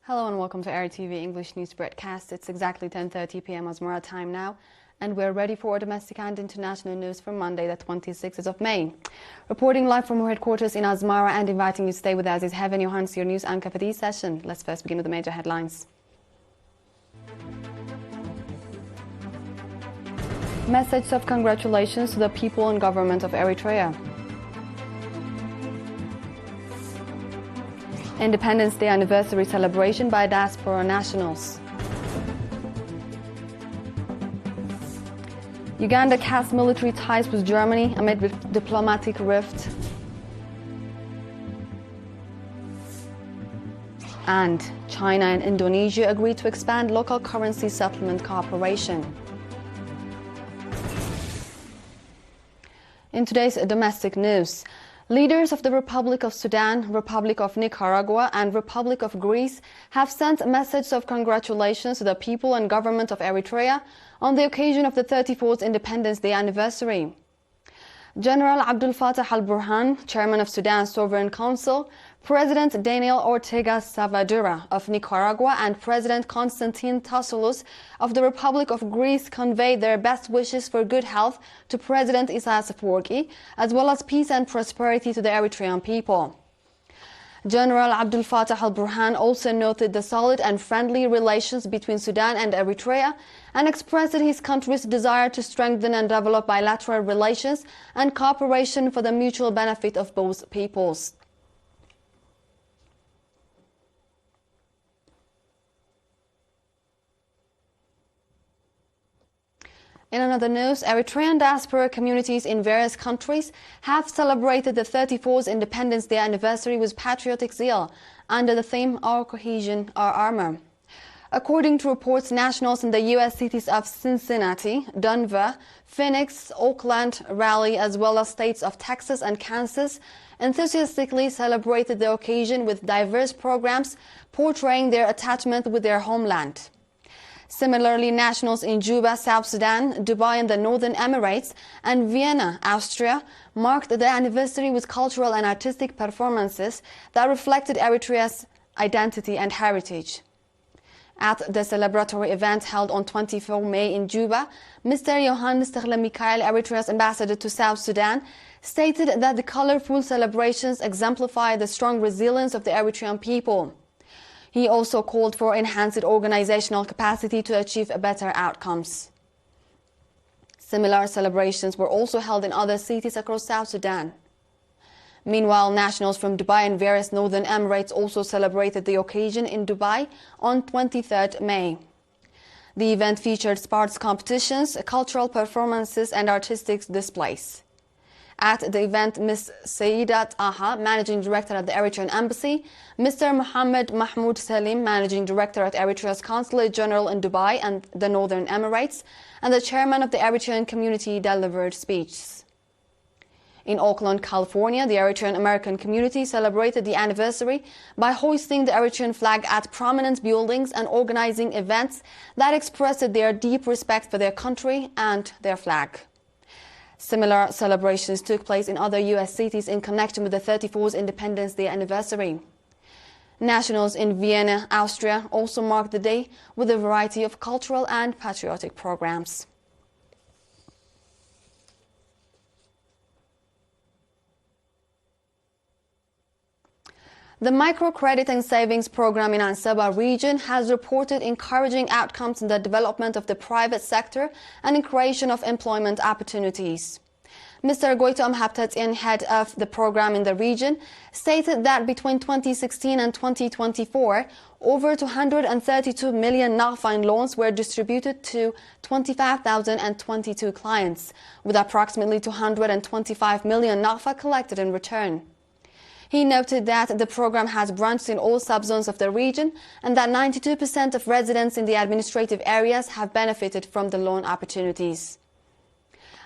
Hello and welcome to ERi-TV English News Broadcast. It's exactly 10:30 p.m. Asmara time now, and we're ready for domestic and international news for Monday, the 26th of May. Reporting live from our headquarters in Asmara and inviting you to stay with us is Heaven Johans, your news anchor for this session. Let's first begin with the major headlines. Message of congratulations to the people and government of Eritrea. Independence Day anniversary celebration by diaspora nationals. Uganda cuts military ties with Germany amid diplomatic rift. And China and Indonesia agree to expand local currency settlement cooperation. In today's domestic news, leaders of the Republic of Sudan, Republic of Nicaragua and Republic of Greece have sent messages of congratulations to the people and government of Eritrea on the occasion of the 34th Independence Day anniversary. General Abdel Fattah al-Burhan, chairman of Sudan's Sovereign Council, President Daniel Ortega Saavedra of Nicaragua and President Constantine Tassoulis of the Republic of Greece conveyed their best wishes for good health to President Isaias Afwerki, as well as peace and prosperity to the Eritrean people. General Abdel Fattah al-Burhan also noted the solid and friendly relations between Sudan and Eritrea and expressed his country's desire to strengthen and develop bilateral relations and cooperation for the mutual benefit of both peoples. In another news, Eritrean diaspora communities in various countries have celebrated the 34th Independence Day anniversary with patriotic zeal under the theme Our Cohesion, Our Armor. According to reports, nationals in the U.S. cities of Cincinnati, Denver, Phoenix, Oakland, Raleigh, as well as states of Texas and Kansas, enthusiastically celebrated the occasion with diverse programs portraying their attachment with their homeland. Similarly, nationals in Juba, South Sudan, Dubai and the Northern Emirates, and Vienna, Austria, marked the anniversary with cultural and artistic performances that reflected Eritrea's identity and heritage. At the celebratory event held on 24 May in Juba, Mr. Johannes Mikael, Eritrea's ambassador to South Sudan, stated that the colorful celebrations exemplify the strong resilience of the Eritrean people. He also called for enhanced organizational capacity to achieve better outcomes. Similar celebrations were also held in other cities across South Sudan. Meanwhile, nationals from Dubai and various Northern Emirates also celebrated the occasion in Dubai on 23rd May. The event featured sports competitions, cultural performances and artistic displays. At the event, Ms. Saidat Aha, Managing Director at the Eritrean Embassy, Mr. Mohammed Mahmoud Salim, Managing Director at Eritrea's Consulate General in Dubai and the Northern Emirates, and the Chairman of the Eritrean community delivered speeches. In Oakland, California, the Eritrean American community celebrated the anniversary by hoisting the Eritrean flag at prominent buildings and organizing events that expressed their deep respect for their country and their flag. Similar celebrations took place in other U.S. cities in connection with the 34th Independence Day anniversary. Nationals in Vienna, Austria also marked the day with a variety of cultural and patriotic programs. The Microcredit and Savings Program in Ansaba region has reported encouraging outcomes in the development of the private sector and in creation of employment opportunities. Mr. Goitom Haptatyan, head of the program in the region, stated that between 2016 and 2024, over 232 million NAFA in loans were distributed to 25,022 clients, with approximately 225 million NAFA collected in return. He noted that the program has branched in all subzones of the region and that 92% of residents in the administrative areas have benefited from the loan opportunities.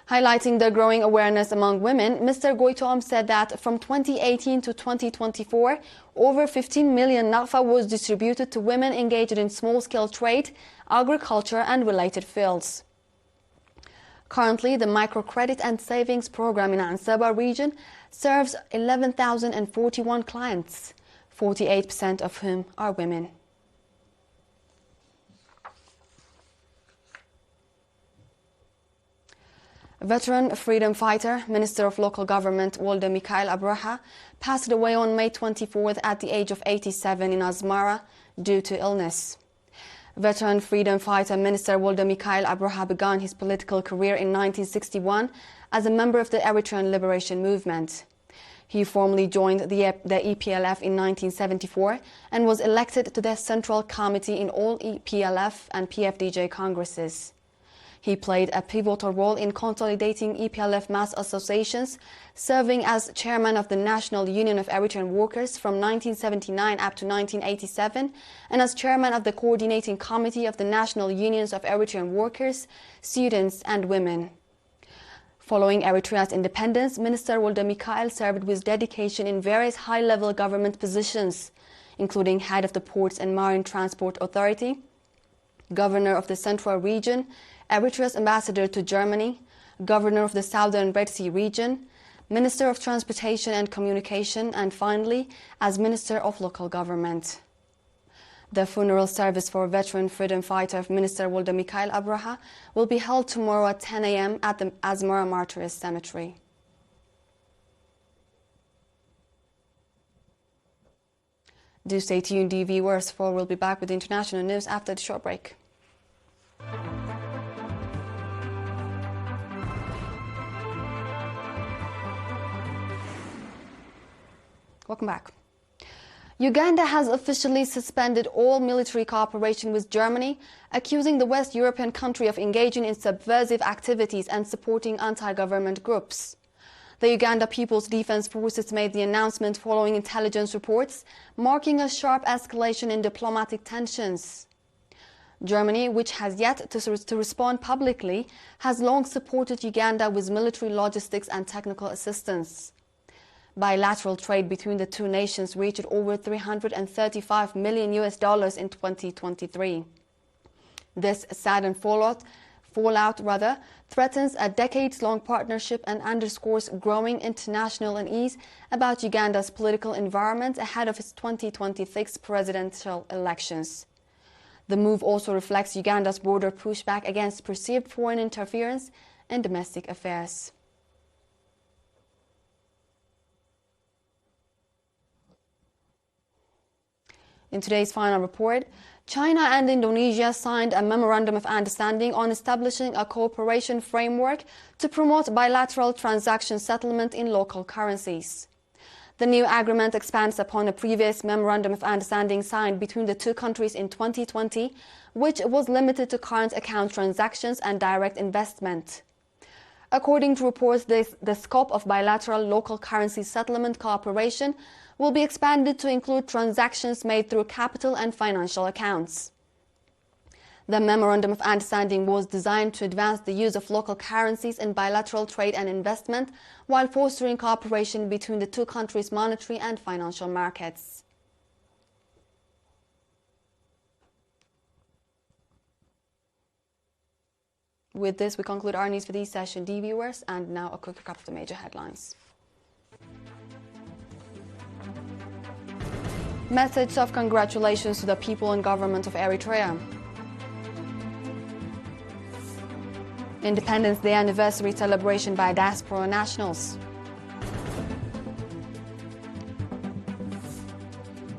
Highlighting the growing awareness among women, Mr. Goitom said that from 2018 to 2024, over 15 million NAFA was distributed to women engaged in small-scale trade, agriculture and related fields. Currently, the Microcredit and Savings Program in Ansaba region serves 11,041 clients, 48% of whom are women. Veteran freedom fighter, Minister of Local Government Walda Mikhail Abraha passed away on May 24th at the age of 87 in Asmara due to illness. Veteran freedom fighter Minister Walda Mikhail Abraha began his political career in 1961 as a member of the Eritrean Liberation Movement. He formally joined the EPLF in 1974 and was elected to the Central Committee in all EPLF and PFDJ congresses. He played a pivotal role in consolidating EPLF mass associations, serving as chairman of the National Union of Eritrean Workers from 1979 up to 1987 and as chairman of the Coordinating Committee of the National Unions of Eritrean Workers, Students and Women. Following Eritrea's independence, Minister Walda Mikhail served with dedication in various high-level government positions, including head of the Ports and Marine Transport Authority, governor of the Central Region, Eritrea's ambassador to Germany, governor of the Southern Red Sea region, Minister of Transportation and Communication, and finally, as Minister of Local Government. The funeral service for veteran freedom fighter Minister Walda Mikhail Abraha will be held tomorrow at 10 a.m. at the Asmara Martyrs Cemetery. Do stay tuned, dear viewers, for we'll be back with international news after the short break. Welcome back. Uganda has officially suspended all military cooperation with Germany, accusing the West European country of engaging in subversive activities and supporting anti-government groups. The Uganda People's Defense Forces made the announcement following intelligence reports, marking a sharp escalation in diplomatic tensions. Germany, which has yet to respond publicly, has long supported Uganda with military logistics and technical assistance. Bilateral trade between the two nations reached over $335 million in 2023. This sudden fallout threatens a decades-long partnership and underscores growing international unease about Uganda's political environment ahead of its 2026 presidential elections. The move also reflects Uganda's broader pushback against perceived foreign interference in domestic affairs. In today's final report, China and Indonesia signed a memorandum of understanding on establishing a cooperation framework to promote bilateral transaction settlement in local currencies. The new agreement expands upon a previous memorandum of understanding signed between the two countries in 2020, which was limited to current account transactions and direct investment. According to reports, the scope of bilateral local currency settlement cooperation will be expanded to include transactions made through capital and financial accounts. The Memorandum of Understanding was designed to advance the use of local currencies in bilateral trade and investment while fostering cooperation between the two countries' monetary and financial markets. With this, we conclude our news for this session, dear viewers, and now a quick recap of the major headlines. Message of congratulations to the people and government of Eritrea. Independence Day anniversary celebration by diaspora nationals.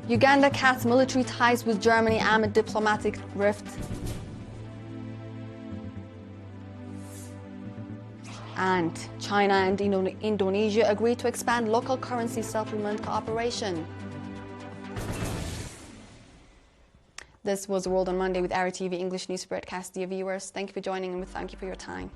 Uganda cuts military ties with Germany amid diplomatic rift. And China and Indonesia agree to expand local currency settlement cooperation. This was the World on Monday with ERi-TV English News broadcast. Dear viewers, thank you for joining and we thank you for your time.